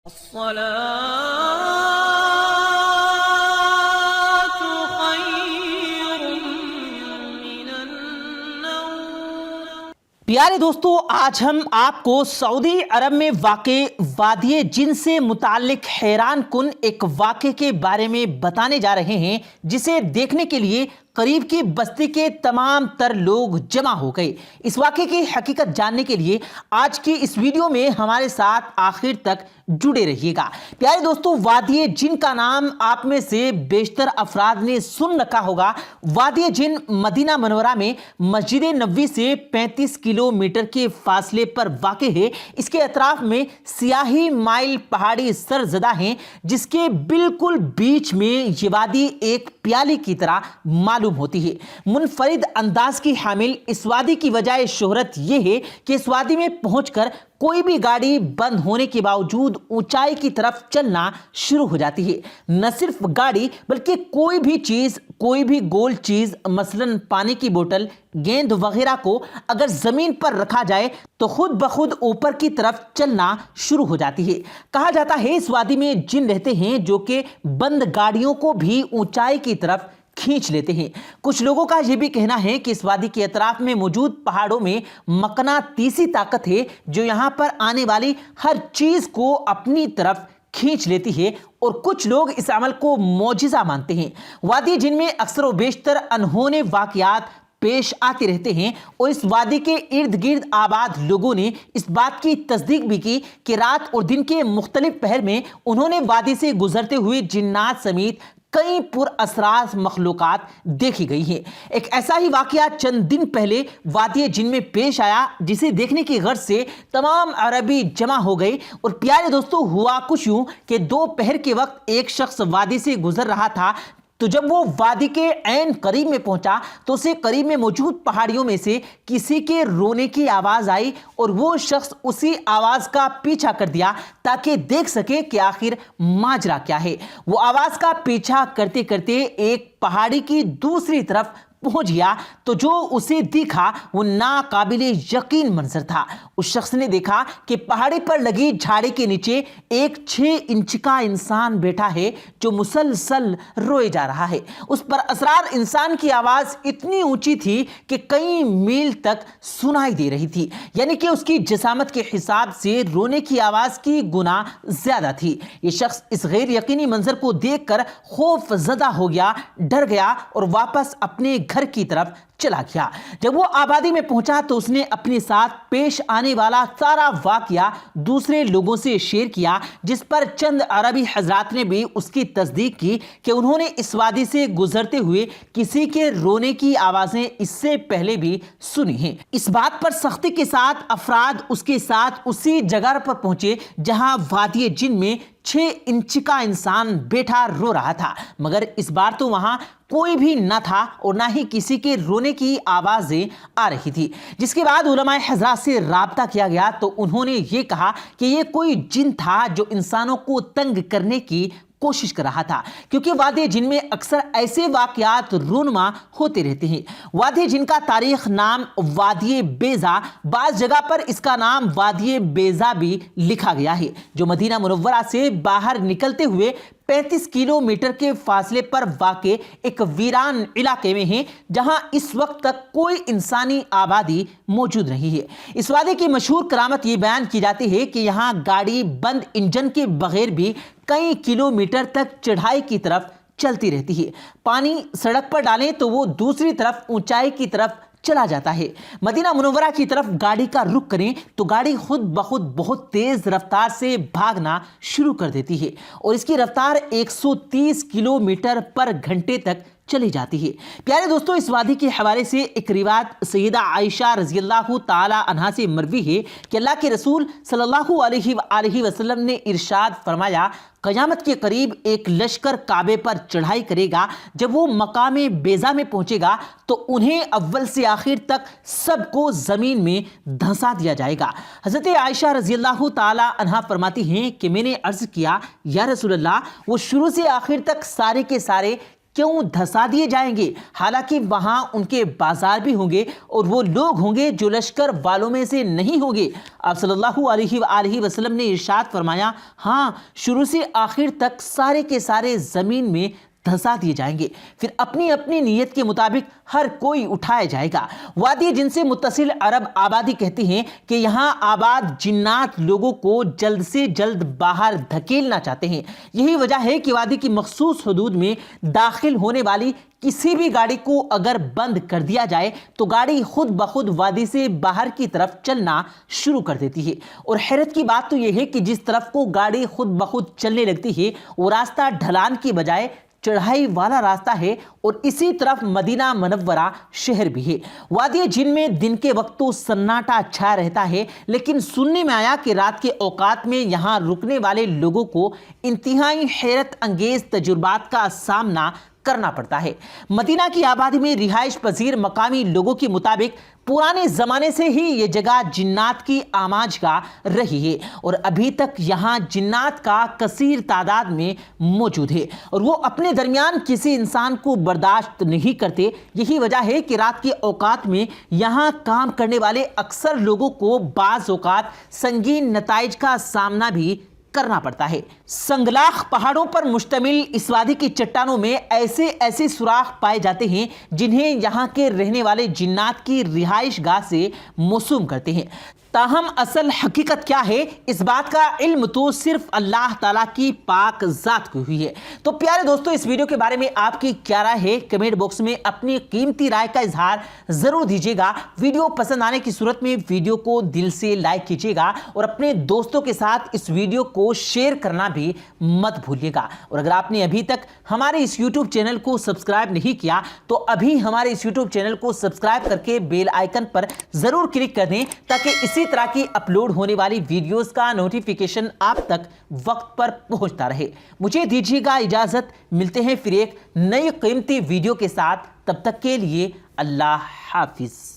الصلاة خير من النوم۔ پیارے دوستو، آج ہم آپ کو سعودی عرب میں واقع وادی جن سے متعلق حیران کن ایک واقعے کے بارے میں بتانے جا رہے ہیں، جسے دیکھنے کے لیے قریب کی بستی کے تمام تر لوگ جمع ہو گئے۔ اس واقعے کی حقیقت جاننے کے لیے آج کی اس ویڈیو میں ہمارے ساتھ آخر تک جڑے رہیے گا۔ پیارے دوستو، وادی جن کا نام آپ میں سے بیشتر افراد نے سن رکھا ہوگا۔ وادی جن مدینہ منورہ میں مسجد نبوی سے 35 کلومیٹر کے فاصلے پر واقع ہے۔ اس کے اطراف میں سیاہی مائل پہاڑی سرزدہ ہیں، جس کے بالکل بیچ میں یہ وادی ایک پیالے کی طرح معلوم ہوتی ہے۔ منفرد انداز کی حامل اس وادی کی وجہ شہرت یہ ہے کہ اس وادی میں پہنچ کر کوئی بھی گاڑی بند ہونے کے باوجود اونچائی کی طرف چلنا شروع ہو جاتی ہے۔ نہ صرف گاڑی بلکہ کوئی بھی چیز، کوئی بھی گول چیز، مثلا پانی کی بوتل، گیند وغیرہ کو اگر زمین پر رکھا جائے تو خود بخود اوپر کی طرف چلنا شروع ہو جاتی ہے۔ کہا جاتا ہے اس وادی میں جن رہتے ہیں جو کہ بند گاڑیوں کو بھی اونچائی کی طرف کھینچ لیتے ہیں۔ کچھ لوگوں کا یہ بھی کہنا ہے کہ اس وادی کے اطراف میں موجود پہاڑوں میں مقناطیسی طاقت ہے، جو یہاں پر آنے والی ہر چیز کو اپنی طرف کھینچ لیتی ہے، اور کچھ لوگ اس عمل کو معجزہ مانتے ہیں۔ وادی جن میں اکثر و بیشتر انہونے واقعات پیش آتے رہتے ہیں، اور اس وادی کے ارد گرد آباد لوگوں نے اس بات کی تصدیق بھی کی کہ رات اور دن کے مختلف پہر میں انہوں نے وادی سے گزرتے ہوئے جنات سمیت کئی پر اسرار مخلوقات دیکھی گئی ہیں۔ ایک ایسا ہی واقعہ چند دن پہلے وادی جن میں پیش آیا، جسے دیکھنے کی غرض سے تمام عربی جمع ہو گئے۔ اور پیارے دوستو، ہوا کچھ یوں کہ دوپہر کے وقت ایک شخص وادی سے گزر رہا تھا، تو جب وہ وادی کے عین قریب میں پہنچا تو اسے قریب میں موجود پہاڑیوں میں سے کسی کے رونے کی آواز آئی، اور وہ شخص اسی آواز کا پیچھا کر دیا تاکہ دیکھ سکے کہ آخر ماجرا کیا ہے۔ وہ آواز کا پیچھا کرتے کرتے ایک پہاڑی کی دوسری طرف پہنچ گیا، تو جو اسے دیکھا وہ ناقابل یقین منظر تھا۔ اس شخص نے دیکھا کہ پہاڑی پر لگی جھاڑی کے نیچے ایک 6 انچ کا انسان بیٹھا ہے، جو مسلسل روئے جا رہا ہے۔ اس پر اسرار انسان کی آواز اتنی اونچی تھی کہ کئی میل تک سنائی دے رہی تھی، یعنی کہ اس کی جسامت کے حساب سے رونے کی آواز کی گنا زیادہ تھی۔ یہ شخص اس غیر یقینی منظر کو دیکھ کر خوف زدہ ہو گیا، ڈر گیا، اور واپس اپنے گھر کی طرف چلا گیا۔ جب وہ آبادی میں پہنچا تو اس نے اپنے ساتھ پیش آنے والا سارا واقعہ دوسرے لوگوں سے شیئر کیا، جس پر چند عربی حضرات نے بھی اس کی تصدیق کی کہ انہوں نے اس وادی سے گزرتے ہوئے کسی کے رونے کی آوازیں اس سے پہلے بھی سنی ہیں۔ اس بات پر سختی کے ساتھ افراد اس کے ساتھ اسی جگہ پر پہنچے جہاں وادی جن میں 6 انچ کا انسان بیٹھا رو رہا تھا، مگر اس بار تو وہاں کوئی بھی نہ تھا اور نہ ہی کسی کے رونے کی آوازیں آ رہی تھی۔ جس کے بعد علماء حضرات سے رابطہ کیا گیا تو انہوں نے یہ کہا کہ یہ کوئی جن تھا جو انسانوں کو تنگ کرنے کی کوشش کر رہا تھا، کیونکہ وادی جن میں اکثر ایسے واقعات رونما ہوتے رہتے ہیں۔ وادی جن کا تاریخ نام وادی بیضا، بعض جگہ پر اس کا نام وادی بیضا بھی لکھا گیا ہے، جو مدینہ منورہ سے باہر نکلتے ہوئے 35 کلومیٹر کے فاصلے پر واقع ایک ویران علاقے میں ہیں، جہاں اس وقت تک کوئی انسانی آبادی موجود نہیں ہے۔ اس وادی کی مشہور کرامت یہ بیان کی جاتی ہے کہ یہاں گاڑی بند انجن کے بغیر بھی کئی کلومیٹر تک چڑھائی کی طرف چلتی رہتی ہے۔ پانی سڑک پر ڈالیں تو وہ دوسری طرف اونچائی کی طرف چلا جاتا ہے۔ مدینہ منورہ کی طرف گاڑی کا رخ کریں تو گاڑی خود بخود بہت تیز رفتار سے بھاگنا شروع کر دیتی ہے، اور اس کی رفتار 130 کلومیٹر پر گھنٹے تک چلی جاتی ہے۔ پیارے دوستو، اس وادی کے حوالے سے ایک روایت سیدہ عائشہ رضی اللہ تعالی عنہا سے مروی ہے کہ اللہ کے رسول صلی اللہ علیہ وآلہ وسلم نے ارشاد فرمایا، قیامت کے قریب ایک لشکر کعبے پر چڑھائی کرے گا، جب وہ مقام بیضا میں پہنچے گا تو انہیں اول سے آخر تک سب کو زمین میں دھنسا دیا جائے گا۔ حضرت عائشہ رضی اللہ تعالی عنہا فرماتی ہیں کہ میں نے عرض کیا، یا رسول اللہ، وہ شروع سے آخر تک سارے کے سارے کیوں دھسا دیے جائیں گے؟ حالانکہ وہاں ان کے بازار بھی ہوں گے اور وہ لوگ ہوں گے جو لشکر والوں میں سے نہیں ہوں گے۔ آپ صلی اللہ علیہ وآلہ وسلم نے ارشاد فرمایا، ہاں شروع سے آخر تک سارے کے سارے زمین میں دھسا دیے جائیں گے، پھر اپنی اپنی نیت کے مطابق ہر کوئی اٹھایا جائے گا۔ وادی جن سے متصل عرب آبادی کہتی ہیں کہ یہاں آباد جنات لوگوں کو جلد سے جلد باہر دھکیلنا چاہتے ہیں۔ یہی وجہ ہے کہ وادی کی مخصوص حدود میں داخل ہونے والی کسی بھی گاڑی کو اگر بند کر دیا جائے تو گاڑی خود بخود وادی سے باہر کی طرف چلنا شروع کر دیتی ہے۔ اور حیرت کی بات تو یہ ہے کہ جس طرف کو گاڑی خود بخود چلنے لگتی ہے وہ راستہ ڈھلان کی بجائے چڑھائی والا راستہ ہے، اور اسی طرف مدینہ منورہ شہر بھی ہے۔ وادی جن میں دن کے وقت تو سناٹا چھا رہتا ہے، لیکن سننے میں آیا کہ رات کے اوقات میں یہاں رکنے والے لوگوں کو انتہائی حیرت انگیز تجربات کا سامنا کرنا پڑتا ہے۔ مدینہ کی آبادی میں رہائش پذیر مقامی لوگوں کے مطابق پرانے زمانے سے ہی یہ جگہ جنات کی آماج گاہ رہی ہے، اور ابھی تک یہاں جنات کا کثیر تعداد میں موجود ہے، اور وہ اپنے درمیان کسی انسان کو برداشت نہیں کرتے۔ یہی وجہ ہے کہ رات کے اوقات میں یہاں کام کرنے والے اکثر لوگوں کو بعض اوقات سنگین نتائج کا سامنا بھی کرنا پڑتا ہے۔ سنگلاخ پہاڑوں پر مشتمل اس وادی کی چٹانوں میں ایسے سوراخ پائے جاتے ہیں جنہیں یہاں کے رہنے والے جنات کی رہائش گاہ سے موسوم کرتے ہیں۔ تاہم اصل حقیقت کیا ہے، اس بات کا علم تو صرف اللہ تعالیٰ کی پاک ذات کو ہوئی ہے۔ تو پیارے دوستو، اس ویڈیو کے بارے میں آپ کی کیا رائے ہے؟ کمنٹ باکس میں اپنی قیمتی رائے کا اظہار ضرور دیجیے گا۔ ویڈیو پسند آنے کی صورت میں ویڈیو کو دل سے لائک کیجیے گا، اور اپنے دوستوں کے ساتھ اس ویڈیو کو شیئر کرنا بھی مت بھولیے گا۔ اور اگر آپ نے ابھی تک ہمارے اس یوٹیوب چینل کو سبسکرائب نہیں کیا تو ابھی ہمارے اس یوٹیوب چینل کو سبسکرائب کر کے بیل آئیکن پر ضرور کلک کر دیں، تاکہ اسی طرح کی اپلوڈ ہونے والی ویڈیوز کا نوٹیفیکیشن آپ تک وقت پر پہنچتا رہے۔ مجھے دیجیے گا اجازت، ملتے ہیں پھر ایک نئی قیمتی ویڈیو کے ساتھ، تب تک کے لیے اللہ حافظ۔